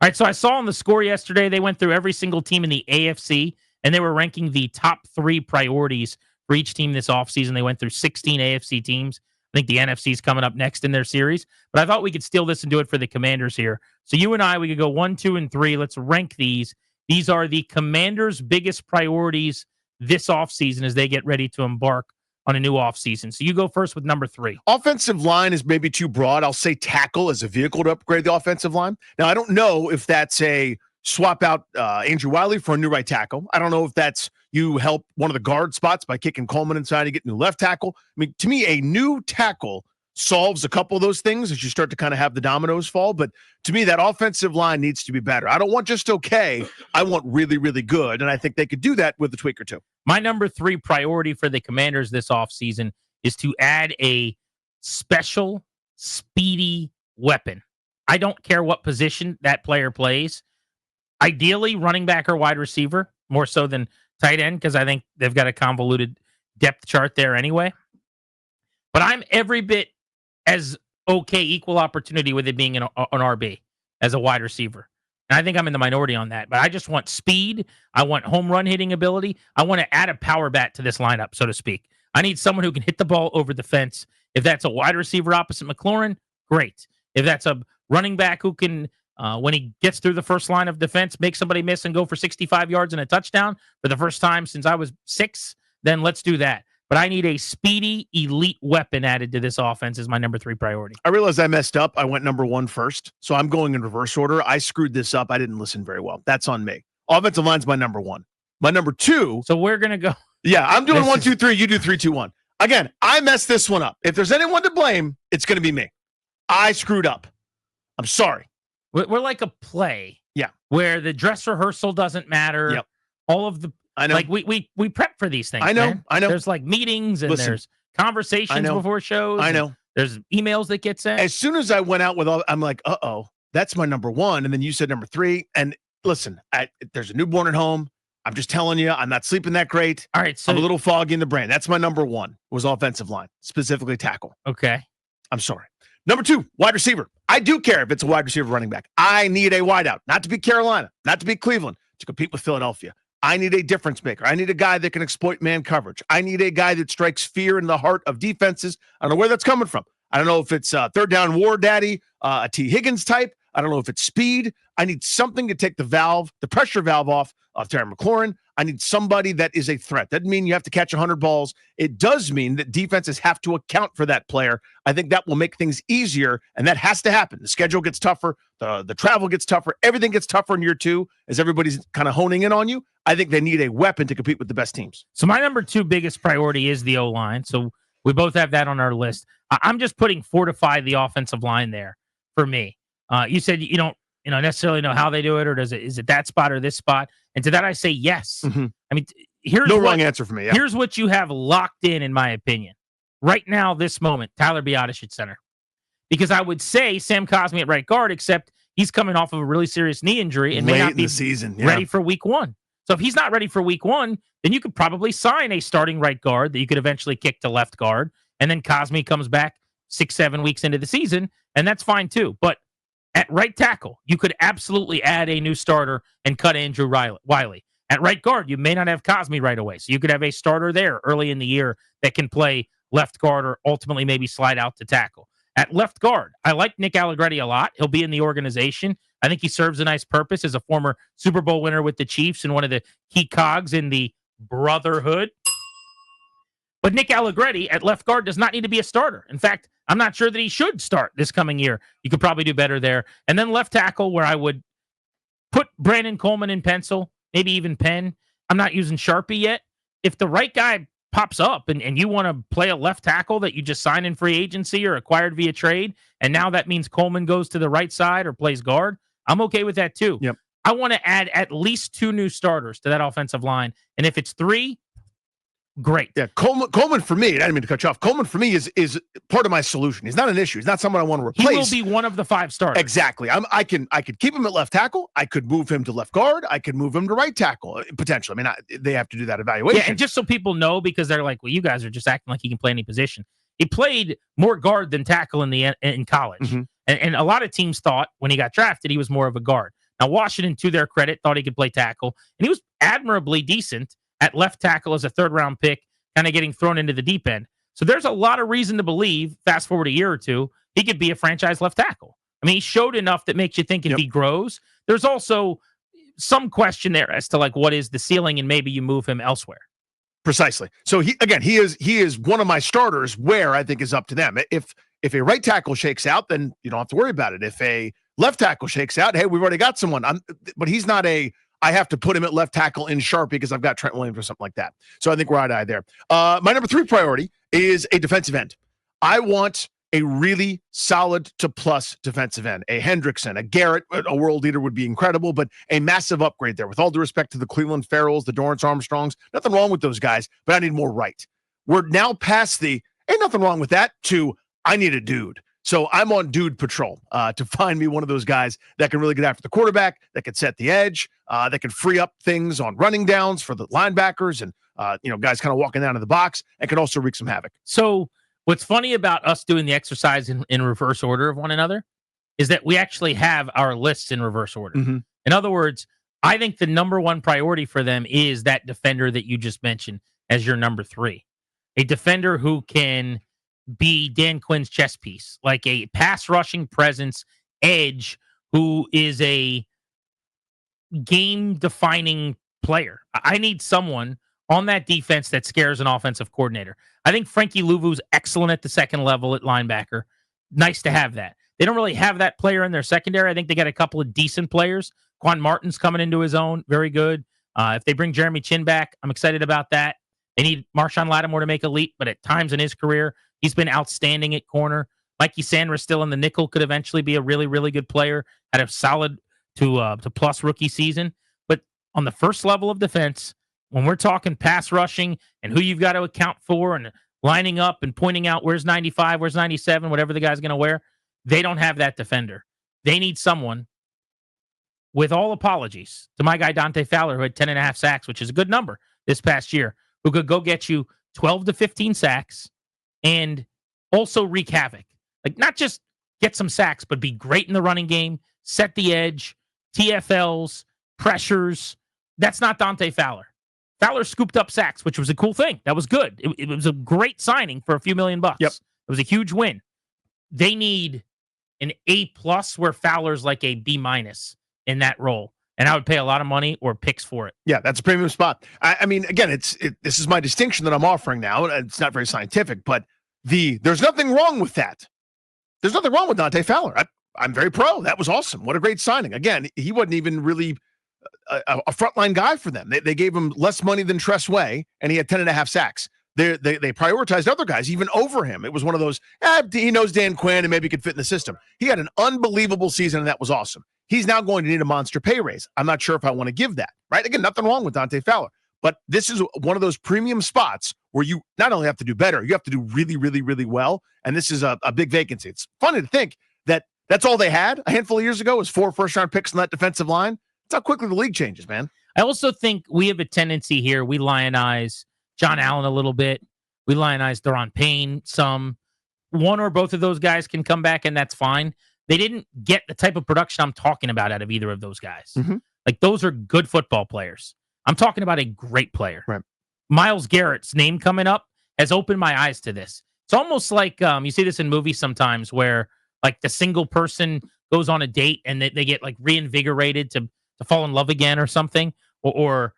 All right, so I saw on the score yesterday, they went through every single team in the AFC, and they were ranking the top 3 priorities for each team this offseason. They went through 16 AFC teams. I think the NFC is coming up next in their series. But I thought we could steal this and do it for the Commanders here. So you and I, we could go 1, 2, and 3. Let's rank these. These are the Commanders' biggest priorities this offseason as they get ready to embark on a new offseason. So you go first with number 3. Offensive line is maybe too broad. I'll say tackle as a vehicle to upgrade the offensive line. Now, I don't know if that's a swap out Andrew Wiley for a new right tackle. I don't know if that's you help one of the guard spots by kicking Coleman inside and get new left tackle. I mean, to me, a new tackle solves a couple of those things as you start to kind of have the dominoes fall. But to me, that offensive line needs to be better. I don't want just okay. I want really, really good. And I think they could do that with a tweak or two. My number 3 priority for the Commanders this offseason is to add a special, speedy weapon. I don't care what position that player plays. Ideally, running back or wide receiver, more so than tight end, because I think they've got a convoluted depth chart there anyway. But I'm every bit as okay, equal opportunity with it being an RB as a wide receiver. And I think I'm in the minority on that. But I just want speed. I want home run hitting ability. I want to add a power bat to this lineup, so to speak. I need someone who can hit the ball over the fence. If that's a wide receiver opposite McLaurin, great. If that's a running back who can, when he gets through the first line of defense, make somebody miss and go for 65 yards and a touchdown for the first time since I was 6, then let's do that. But I need a speedy, elite weapon added to this offense as my number 3 priority. I realized I messed up. I went number 1 first, so I'm going in reverse order. I screwed this up. I didn't listen very well. That's on me. Offensive line's my number 1. My number 2. So we're going to go. Yeah, I'm doing 1, 2, 3. You do 3, 2, 1. Again, I messed this one up. If there's anyone to blame, it's going to be me. I screwed up. I'm sorry. We're like a play. Yeah. Where the dress rehearsal doesn't matter. Yep. All of the, I know. like we prep for these things. I know. Man. I know. There's like meetings and there's conversations before shows. I know. There's emails that get sent. As soon as I went out with all, I'm like, that's my number 1. And then you said number 3. And listen, there's a newborn at home. I'm just telling you, I'm not sleeping that great. All right. So I'm a little foggy in the brain. That's my number 1 was offensive line, specifically tackle. Okay. I'm sorry. Number 2, wide receiver. I do care if it's a wide receiver running back. I need a wideout, not to be Carolina, not to be Cleveland, to compete with Philadelphia. I need a difference maker. I need a guy that can exploit man coverage. I need a guy that strikes fear in the heart of defenses. I don't know where that's coming from. I don't know if it's third down war daddy, a T. Higgins type. I don't know if it's speed. I need something to take the pressure valve off of Terry McLaurin. I need somebody that is a threat. Doesn't mean you have to catch 100 balls. It does mean that defenses have to account for that player. I think that will make things easier, and that has to happen. The schedule gets tougher. The travel gets tougher. Everything gets tougher in year 2 as everybody's kind of honing in on you. I think they need a weapon to compete with the best teams. So my number 2 biggest priority is the O-line. So we both have that on our list. I'm just putting fortify the offensive line there for me. You said you don't necessarily know how they do it, or is it that spot or this spot? And to that I say yes. Mm-hmm. I mean, here's wrong answer for me. Yeah. Here's what you have locked in my opinion. Right now, this moment, Tyler Biadasz at center. Because I would say Sam Cosmi at right guard, except he's coming off of a really serious knee injury and may not be ready for week 1. So if he's not ready for week 1, then you could probably sign a starting right guard that you could eventually kick to left guard. And then Cosmi comes back 6-7 weeks into the season, and that's fine too. But at right tackle, you could absolutely add a new starter and cut Andrew Wiley. At right guard, you may not have Cosmi right away. So you could have a starter there early in the year that can play left guard or ultimately maybe slide out to tackle. At left guard, I like Nick Allegretti a lot. He'll be in the organization. I think he serves a nice purpose as a former Super Bowl winner with the Chiefs and one of the key cogs in the brotherhood. But Nick Allegretti at left guard does not need to be a starter. In fact, I'm not sure that he should start this coming year. You could probably do better there. And then left tackle, where I would put Brandon Coleman in pencil, maybe even pen. I'm not using Sharpie yet. If the right guy pops up and you want to play a left tackle that you just signed in free agency or acquired via trade, and now that means Coleman goes to the right side or plays guard, I'm okay with that too. Yep. I want to add at least 2 new starters to that offensive line. And if it's 3, great. Yeah, Coleman for me, I didn't mean to cut you off. Coleman for me is part of my solution. He's not an issue. He's not someone I want to replace. He will be one of the 5 starters. Exactly. I could keep him at left tackle. I could move him to left guard. I could move him to right tackle potentially. I mean, they have to do that evaluation. Yeah, and just so people know, because they're like, well, you guys are just acting like he can play any position. He played more guard than tackle in college. Mm-hmm. And a lot of teams thought when he got drafted, he was more of a guard. Now, Washington, to their credit, thought he could play tackle, and he was admirably decent at left tackle as a third-round pick, kind of getting thrown into the deep end. So there's a lot of reason to believe, fast forward a year or two, he could be a franchise left tackle. I mean, he showed enough that makes you think if he grows. There's also some question there as to like what is the ceiling, and maybe you move him elsewhere. Precisely. So he is one of my starters where I think is up to them. If a right tackle shakes out, then you don't have to worry about it. If a left tackle shakes out, hey, we've already got someone. But he's not I have to put him at left tackle in sharp because I've got Trent Williams or something like that. So I think we're eye-to-eye there. My number 3 priority is a defensive end. I want a really solid to plus defensive end. A Hendrickson, a Garrett, a world leader would be incredible, but a massive upgrade there. With all due respect to the Cleveland Farrells, the Dorrance Armstrongs, nothing wrong with those guys, but I need more right. We're now past the, ain't nothing wrong with that, to I need a dude. So I'm on dude patrol to find me one of those guys that can really get after the quarterback, that can set the edge, that can free up things on running downs for the linebackers and, guys kind of walking down to the box, and can also wreak some havoc. So what's funny about us doing the exercise in reverse order of one another is that we actually have our lists in reverse order. Mm-hmm. In other words, I think the number 1 priority for them is that defender that you just mentioned as your number 3. A defender who can be Dan Quinn's chess piece, like a pass rushing presence edge who is a game defining player. I need someone on that defense that scares an offensive coordinator. I think Frankie Louvu's excellent at the second level at linebacker. Nice to have that. They don't really have that player in their secondary. I think they got a couple of decent players. Quan Martin's coming into his own. Very good. If they bring Jeremy Chin back, I'm excited about that. They need Marshawn Lattimore to make a leap, but at times in his career, he's been outstanding at corner. Mikey Sanders still in the nickel, could eventually be a really, really good player. Had a solid to plus rookie season. But on the first level of defense, when we're talking pass rushing and who you've got to account for and lining up and pointing out where's 95, where's 97, whatever the guy's going to wear, they don't have that defender. They need someone, with all apologies to my guy Dante Fowler, who had 10.5 sacks, which is a good number this past year, who could go get you 12 to 15 sacks and also wreak havoc. Like, not just get some sacks, but be great in the running game, set the edge, TFLs, pressures. That's not Dante Fowler. Fowler scooped up sacks, which was a cool thing. That was good. It was a great signing for a few $1 million. Yep. It was a huge win. They need an A+ where Fowler's like a B- in that role. And I would pay a lot of money or picks for it. Yeah, that's a premium spot. I mean, again, this is my distinction that I'm offering now. It's not very scientific, but there's nothing wrong with that. There's nothing wrong with Dante Fowler. I'm very pro. That was awesome. What a great signing. Again, he wasn't even really a frontline guy for them. They gave him less money than Tress Way, and he had 10.5 sacks. They prioritized other guys even over him. It was one of those, he knows Dan Quinn and maybe he could fit in the system. He had an unbelievable season, and that was awesome. He's now going to need a monster pay raise. I'm not sure if I want to give that, right? Again, nothing wrong with Dante Fowler, but this is one of those premium spots where you not only have to do better, you have to do really, really, really well, and this is a big vacancy. It's funny to think that that's all they had a handful of years ago was 4 first-round picks on that defensive line. That's how quickly the league changes, man. I also think we have a tendency here. We lionize John Allen a little bit. We lionize Daron Payne some. One or both of those guys can come back, and that's fine. They didn't get the type of production I'm talking about out of either of those guys. Mm-hmm. Like, those are good football players. I'm talking about a great player. Right. Myles Garrett's name coming up has opened my eyes to this. It's almost like you see this in movies sometimes where, like, the single person goes on a date and they get, like, reinvigorated to fall in love again or something. Or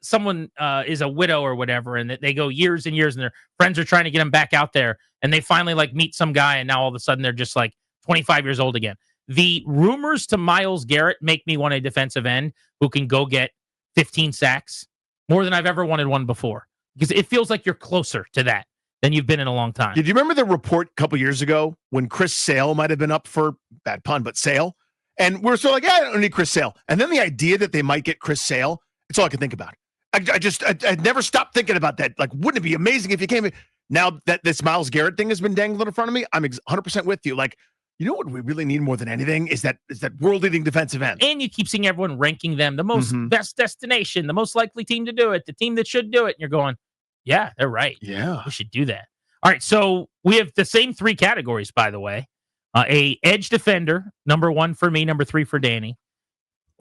someone is a widow or whatever, and they go years and years, and their friends are trying to get them back out there, and they finally, like, meet some guy, and now all of a sudden they're just, like, 25 years old again. The rumors to Myles Garrett make me want a defensive end who can go get 15 sacks more than I've ever wanted one before, because it feels like you're closer to that than you've been in a long time. Did you remember the report a couple years ago when Chris Sale might have been up for, bad pun, but Sale? And we're sort of like, I don't need Chris Sale. And then the idea that they might get Chris Sale, it's all I could think about. I never stopped thinking about that. Like, wouldn't it be amazing if you came in? Now that this Myles Garrett thing has been dangling in front of me, I'm 100% with you. Like, you know what we really need more than anything is that world-leading defensive end. And you keep seeing everyone ranking them the most best destination, the most likely team to do it, the team that should do it. And you're going, yeah, they're right. Yeah. We should do that. All right, so we have the same 3 categories, by the way. A edge defender, number 1 for me, number 3 for Danny.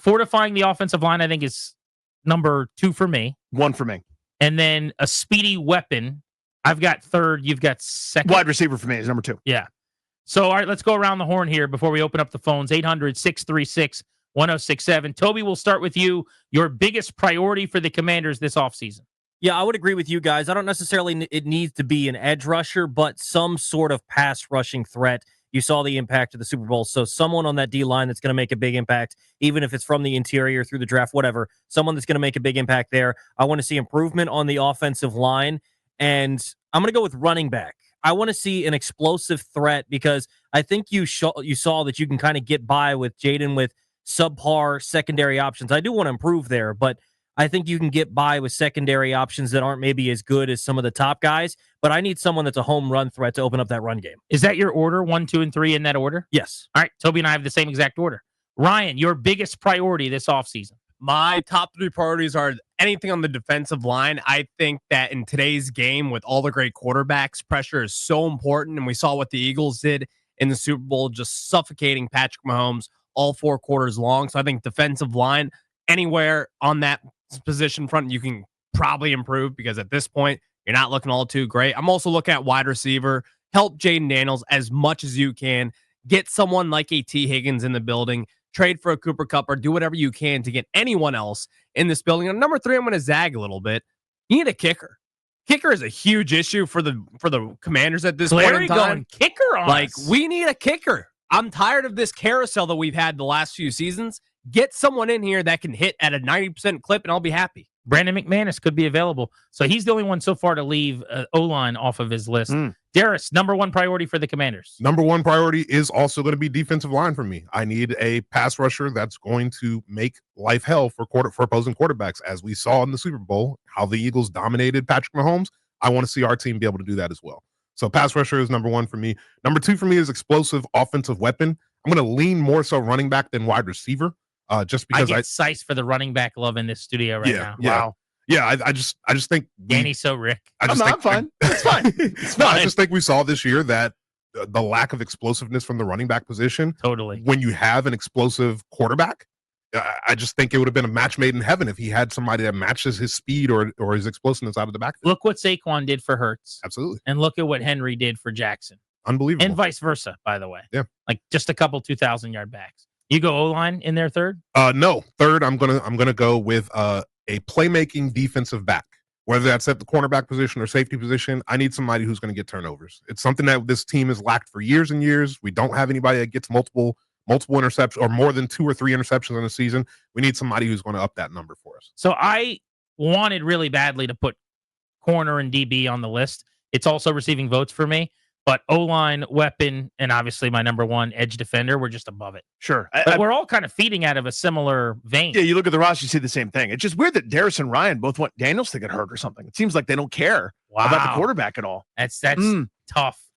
fortifying the offensive line, I think, is number 2 for me. 1 for me. And then a speedy weapon. I've got third. You've got second. Wide receiver for me is number 2. Yeah. So, all right, let's go around the horn here before we open up the phones. 800-636-1067. Toby, we'll start with you. Your biggest priority for the Commanders this offseason. Yeah, I would agree with you guys. I don't necessarily it needs to be an edge rusher, but some sort of pass rushing threat. You saw the impact of the Super Bowl. So someone on that D-line that's going to make a big impact, even if it's from the interior through the draft, whatever, someone that's going to make a big impact there. I want to see improvement on the offensive line, and I'm going to go with running back. I want to see an explosive threat because I think you saw that you can kind of get by with Jaden with subpar secondary options. I do want to improve there, but I think you can get by with secondary options that aren't maybe as good as some of the top guys, but I need someone that's a home run threat to open up that run game. Is that your order, 1, 2, and 3 in that order? Yes. All right, Toby and I have the same exact order. Ryan, your biggest priority this offseason? My top 3 priorities are anything on the defensive line. I think that in today's game, with all the great quarterbacks, pressure is so important, and we saw what the Eagles did in the Super Bowl, just suffocating Patrick Mahomes all 4 quarters long. So I think defensive line, anywhere on that position front, you can probably improve because at this point, you're not looking all too great. I'm also looking at wide receiver. Help Jaden Daniels as much as you can. Get someone like a T. Higgins in the building. Trade for a Cooper Kupp or do whatever you can to get anyone else in this building. And number 3, I'm going to zag a little bit. You need a kicker. Kicker is a huge issue for the Commanders at this point in time. Going kicker on like, us. We need a kicker. I'm tired of this carousel that we've had the last few seasons. Get someone in here that can hit at a 90% clip, and I'll be happy. Brandon McManus could be available. So he's the only one so far to leave O-line off of his list. Darius, number 1 priority for the Commanders. Number 1 priority is also going to be defensive line for me. I need a pass rusher that's going to make life hell for opposing quarterbacks. As we saw in the Super Bowl, how the Eagles dominated Patrick Mahomes. I want to see our team be able to do that as well. So pass rusher is number 1 for me. Number 2 for me is explosive offensive weapon. I'm going to lean more so running back than wide receiver. Just because I get sized for the running back love in this studio right now. Yeah. Wow. Yeah, I just think Danny's so Rick. I'm fine. It's fine. It's fine. I just think we saw this year that the lack of explosiveness from the running back position. Totally. When you have an explosive quarterback, I just think it would have been a match made in heaven if he had somebody that matches his speed or his explosiveness out of the backfield. Look what Saquon did for Hurts. Absolutely. And look at what Henry did for Jackson. Unbelievable. And vice versa, by the way. Yeah. Like just a couple 2,000-yard backs. You go O-line in there third? No. Third, I'm gonna go with a playmaking defensive back. Whether that's at the cornerback position or safety position, I need somebody who's going to get turnovers. It's something that this team has lacked for years and years. We don't have anybody that gets multiple interceptions or more than 2 or 3 interceptions in a season. We need somebody who's going to up that number for us. So I wanted really badly to put corner and DB on the list. It's also receiving votes for me. But O-line, weapon, and obviously my number 1 edge defender, we're just above it. Sure. But we're all kind of feeding out of a similar vein. Yeah, you look at the roster, you see the same thing. It's just weird that Darius and Ryan both want Daniels to get hurt or something. It seems like they don't care about the quarterback at all. That's tough.